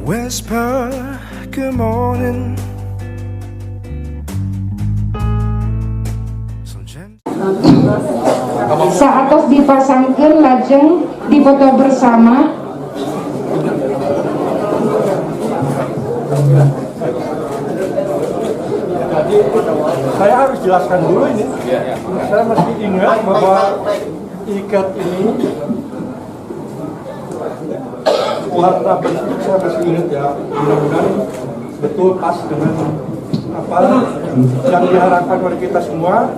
Whisper, good morning. Saatos dipasangkeun lajeng dipoto bersama. Jadi saya harus jelaskan dulu ini. Saya masih ingat bahwa ikat ini warna bentuk saya masih ingat ya. Mudah-mudahan betul pas dengan apa yang diharapkan oleh kita semua.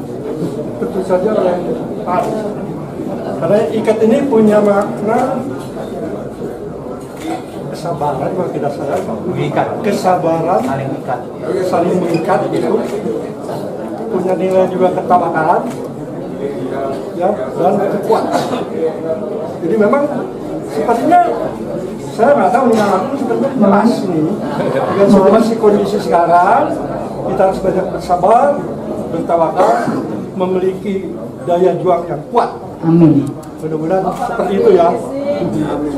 Tentu saja oleh Pak. Karena ikat ini punya makna kesabaran, kalau tidak salah, kesabaran, saling mengikat itu punya nilai juga ketawakalan, ya, dan kekuatan. Jadi memang sepertinya saya nggak tahu nih aku sepertinya pas nih dengan situasi kondisi sekarang kita harus banyak bersabar, bertawakal, memiliki daya juang yang kuat. Amin. Mudah-mudahan seperti itu ya.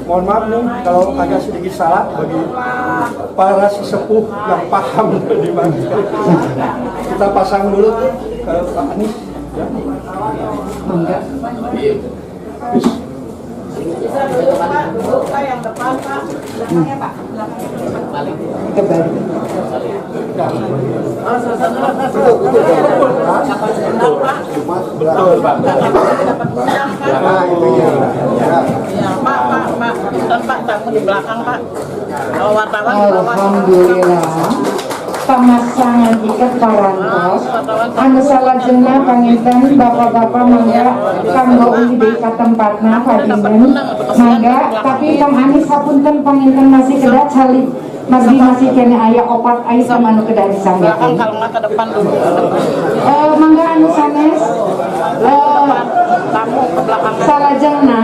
Mohon maaf nih kalau agak sedikit salah bagi para sesepuh yang paham di mana. Kita pasang dulu ke Pak Anies. Ya. Mangga. Pak yang depan Pak, belakangnya Pak, Kembali. Betul Pak. Pak, tamu di belakang Pak. Kalau wartawan di bawah. Alhamdulillah. Pemasangan ikat parantos anu salajengna panginten bapak-bapak mangga kanggo uji di tempatna kadinten mangga tapi Kang Anies hapunten panginten masih kedat salib masih kene aya opat item anu kedah disanggakeun. Kalau nggak ke depan dulu. Mangga anu sanes Tamu ke belakang. salajengna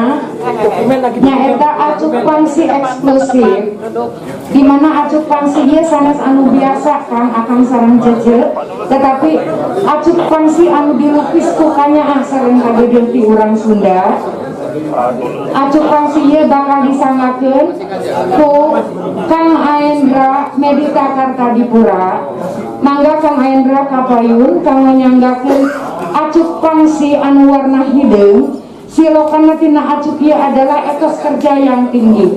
nyaeta acuk pangsi eksklusif di mana acuk pangsi ieu sanes anu biasa Kang akang sareng jeje tetapi acuk pangsi anu dilukis ku kanyaah sareng kadedeung ti urang Sunda. Acuk pangsi ieu bakal disangakeun ku Kang Aendra Medita Kartadipura. Mangga Kang Aendra kapayun kang nyanggakeun acuk pangsi anu warna hideung. Silokan tina acuk ieu adalah etos kerja yang tinggi.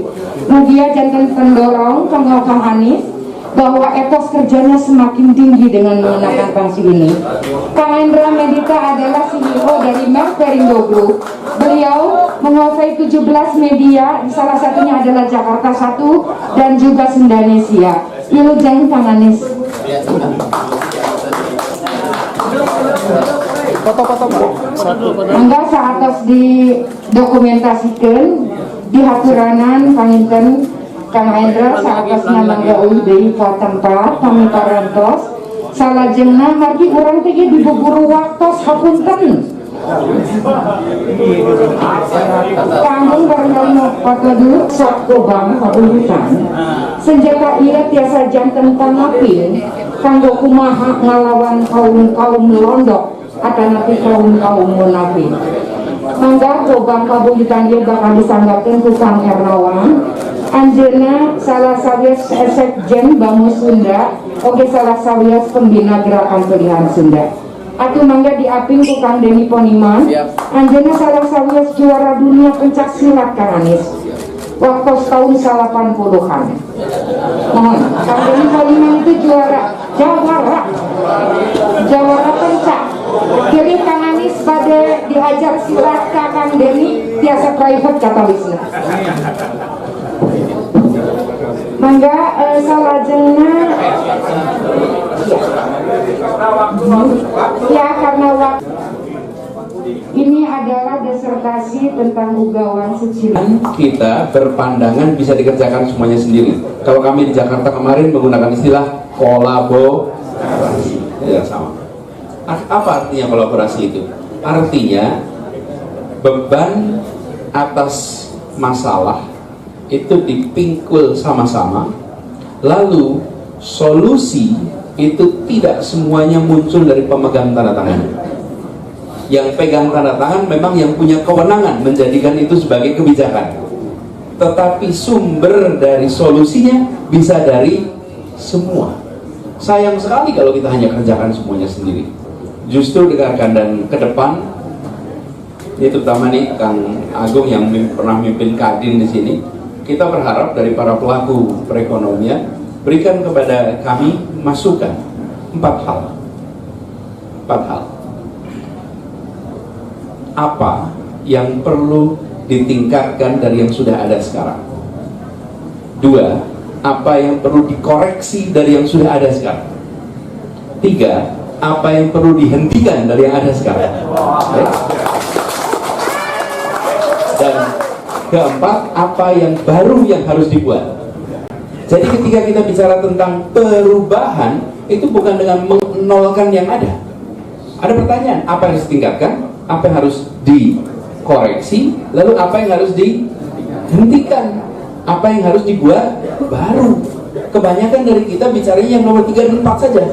Mugia janten pendorong Kang Anies bahwa etos kerjanya semakin tinggi dengan menggunakan pangsi ini. Kang Aendra Medita adalah CEO dari Merck Perindo Group. Beliau menguasai 17 media, salah satunya adalah Jakarta 1 dan juga Sundanesia. Wilujeng Kang Anies. Mangga saatos didokumentasikan di haturanan panginten Kang Aendra saatosna mangga euy deui ka tempat kami parantos salajengna margi urang teh dibuburu waktos hapunten. Kanggung barangkali foto dulu sok gobang paulutan. Senjata ieu tiasa janten pangapin kanggo kumaha ngalawan kaum londok atanapi kaum munafik. Mangga gobang paulutan ieu bakal disanggakeun ku Kang Ernawan. Anjeunna salah sawias sekjen Bamu Sunda, oge salah sawias pembina Gerakan Pilihan Sunda. Atuh mangga diaping ku Kang Denny Poniman. Anjeunna salah sawias juara dunia pencak silat Kang Anies. Waktu tahun 80-an. Mohon, Kang Denny Poniman itu jawara pencak. Jadi Kang Anies pada diajar silat ka Kang Denny tiasa private kata wisna. Mangga salajengna ya karena waktu ini adalah disertasi tentang ugawan secilin. Kita berpandangan bisa dikerjakan semuanya sendiri. Kalau kami di Jakarta kemarin menggunakan istilah kolaborasi, ya sama. Apa artinya kolaborasi itu? Artinya beban atas masalah itu dipingkul sama-sama, lalu solusi itu tidak semuanya muncul dari pemegang tanda tangan. Yang pegang tanda tangan memang yang punya kewenangan menjadikan itu sebagai kebijakan. tetapi sumber dari solusinya bisa dari semua. Sayang sekali kalau kita hanya kerjakan semuanya sendiri. Justru dengarkan, dan ke depan ini terutama nih Kang Agung yang pernah mimpin Kadin di sini, kita berharap dari para pelaku perekonomian berikan kepada kami masukan 4 hal. Apa yang perlu ditingkatkan dari yang sudah ada sekarang? 2, apa yang perlu dikoreksi dari yang sudah ada sekarang? 3, apa yang perlu dihentikan dari yang ada sekarang? Dan keempat, apa yang baru yang harus dibuat? Jadi ketika kita bicara tentang perubahan, itu bukan dengan menolkan yang ada. Ada pertanyaan, apa yang harus ditingkatkan, apa yang harus dikoreksi, lalu apa yang harus dihentikan, apa yang harus dibuat baru. Kebanyakan dari kita bicaranya yang nomor 3 dan 4 saja.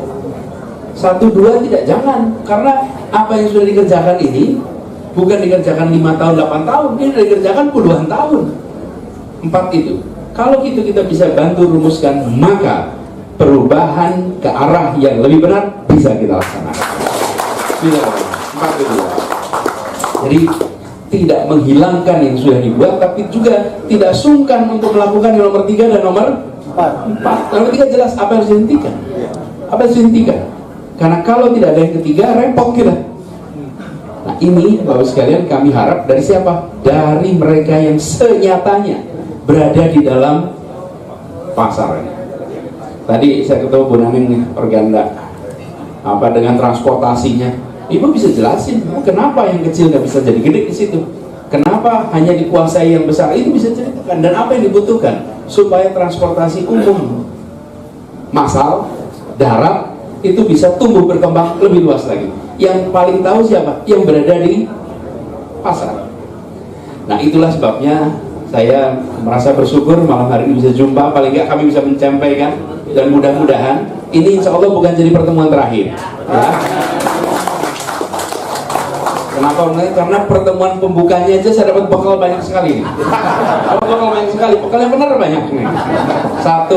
1, 2 tidak, jangan. Karena apa yang sudah dikerjakan ini bukan dikerjakan 5 tahun, 8 tahun, ini dikerjakan puluhan tahun. 4 itu. Kalau itu kita bisa bantu rumuskan, maka perubahan ke arah yang lebih benar bisa kita laksanakan. Bisa, 4 itu. Jadi tidak menghilangkan yang sudah dibuat, tapi juga tidak sungkan untuk melakukan yang nomor 3 dan nomor 4. Nomor 3 jelas apa yang harus dihentikan. Apa yang harus dihentikan? Karena kalau tidak ada yang ketiga, repot kita. Nah ini Bapak sekalian, kami harap dari siapa? Dari mereka yang senyatanya berada di dalam pasar ini. Tadi saya ketemu Bu Naning nih, Organda, apa dengan transportasinya. Ibu bisa jelasin kenapa yang kecil nggak bisa jadi gede di situ? Kenapa hanya dikuasai yang besar? Itu bisa ceritakan, dan apa yang dibutuhkan supaya transportasi umum, massal, darat itu bisa tumbuh berkembang lebih luas lagi. Yang paling tahu siapa? Yang berada di pasar. Nah itulah sebabnya saya merasa bersyukur malam hari ini bisa jumpa. Paling nggak kami bisa menyampaikan, dan mudah-mudahan ini insya Allah bukan jadi pertemuan terakhir ya. Kenapa? Karena pertemuan pembukanya aja saya dapat bekal banyak sekali nih. Dapat bekal banyak sekali, bekal yang benar banyak nih. 1,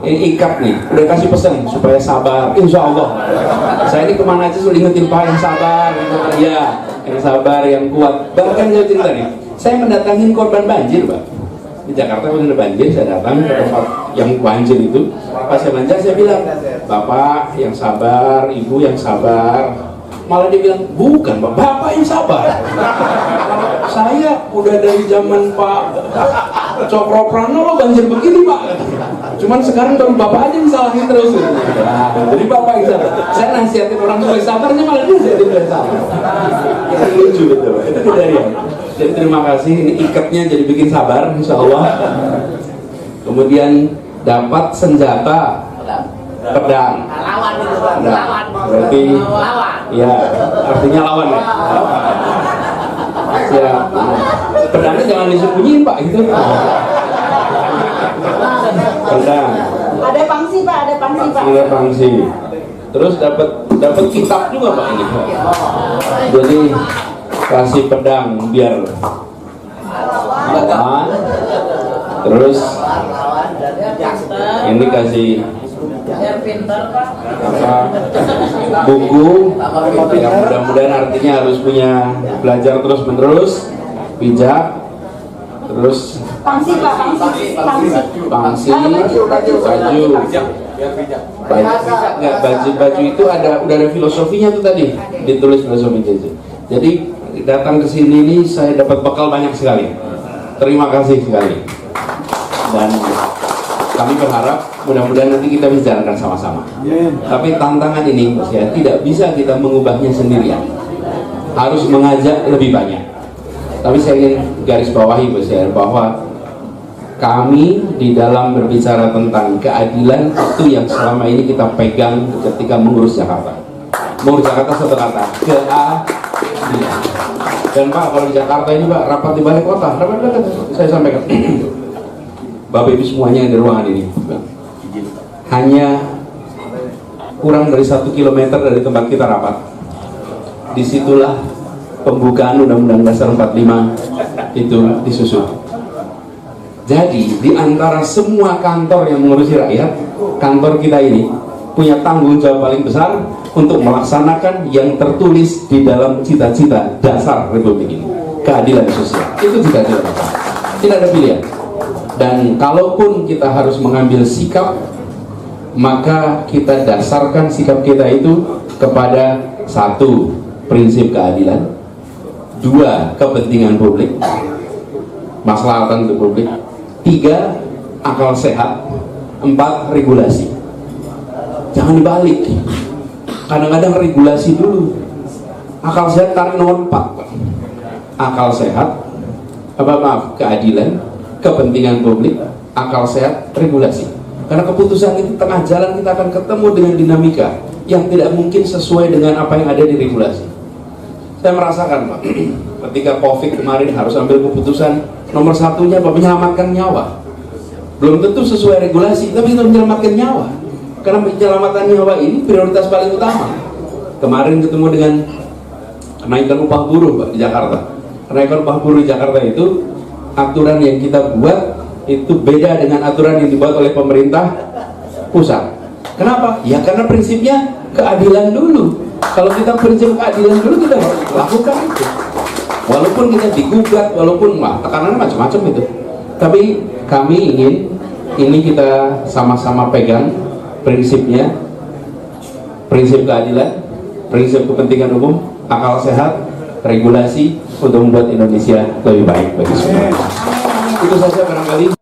ini ikat nih, udah kasih pesan supaya sabar, insya Allah. Saya ini kemana aja sudah ingetin Pak yang sabar, ya, yang sabar, yang kuat. Bahkan saya cerita nih, saya mendatangin korban banjir Pak. Di Jakarta udah ada banjir, saya datang ke tempat yang banjir itu. Pas saya banjir saya bilang, Bapak yang sabar, Ibu yang sabar. Malah dia bilang, bukan Pak, Bapak yang sabar. Saya udah dari zaman Pak Cokro Pranowo banjir begini Pak. Cuman sekarang baru Bapak aja yang salahin terus. Nah, jadi Bapak yang sabar. Saya nasihatin orang supaya sabarnya malah dia jadi sabar. Itu lucu betul. Itu kejadian. Jadi terima kasih, ini ikatnya jadi bikin sabar insya Allah. Kemudian dapat senjata pedang. Lawan itu Pak. Lawan. Berarti lawan. Ya, artinya lawan ya. Ya, pedangnya jangan disembunyiin Pak gitu. Pedang. Ada pangsi Pak, ada pangsi Pak. Ada pangsi. Terus dapat kitab juga Pak ini. Jadi kasih pedang biar lawan. Terus ini kasih Biar pintar Pak. buku yang mudah-mudahan artinya harus punya belajar terus menerus, bijak. Terus Pangsi Pak, pangsi. Baju itu udah ada filosofinya tuh tadi, ditulis filosofi itu. Jadi datang ke sini ini saya dapat bekal banyak sekali. Terima kasih sekali. Dan kami berharap mudah-mudahan nanti kita bicarakan sama-sama. Tapi tantangan ini Mas ya, tidak bisa kita mengubahnya sendirian. Harus mengajak lebih banyak. Tapi saya ingin garis bawahi Mas ya, bahwa kami di dalam berbicara tentang keadilan itu yang selama ini kita pegang ketika mengurus Jakarta. Mengurus Jakarta satu kata, keadilan. Dan Pak, kalau di Jakarta ini Pak, rapat di balai kota, saya sampaikan. Bapak Ibu semuanya yang di ruangan ini, hanya kurang dari 1 kilometer dari tempat kita rapat. Disitulah pembukaan Undang-Undang Dasar 45 itu disusun. Jadi di antara semua kantor yang mengurusi rakyat, kantor kita ini punya tanggung jawab paling besar untuk melaksanakan yang tertulis di dalam cita-cita dasar Republik ini, keadilan sosial. Itu cita-cita dasar, tidak ada pilihan. Dan kalaupun kita harus mengambil sikap, maka kita dasarkan sikap kita itu kepada satu, prinsip keadilan, dua, kepentingan publik, maslahatan untuk publik, tiga, akal sehat, empat, regulasi. Jangan dibalik. Kadang-kadang regulasi dulu, akal sehat tarik nomor 4. Akal sehat, keadilan, kepentingan publik, akal sehat, regulasi. Karena keputusan itu tengah jalan kita akan ketemu dengan dinamika yang tidak mungkin sesuai dengan apa yang ada di regulasi. Saya merasakan Pak, ketika COVID kemarin harus ambil keputusan nomor satunya Pak, menyelamatkan nyawa. Belum tentu sesuai regulasi, tapi kita menyelamatkan nyawa. Karena penyelamatan nyawa ini prioritas paling utama. Kemarin ketemu dengan kenaikan upah buruh Pak, di Jakarta. Kenaikan upah buruh di Jakarta itu, aturan yang kita buat itu beda dengan aturan yang dibuat oleh pemerintah pusat. Kenapa? Ya karena prinsipnya keadilan dulu. Kalau kita prinsip keadilan dulu, kita lakukan itu. Walaupun kita digugat, walaupun tekanannya macam-macam itu. Tapi kami ingin ini kita sama-sama pegang prinsipnya, prinsip keadilan, prinsip kepentingan umum, akal sehat, regulasi untuk membuat Indonesia lebih baik bagi semua. Itu saja barangkali.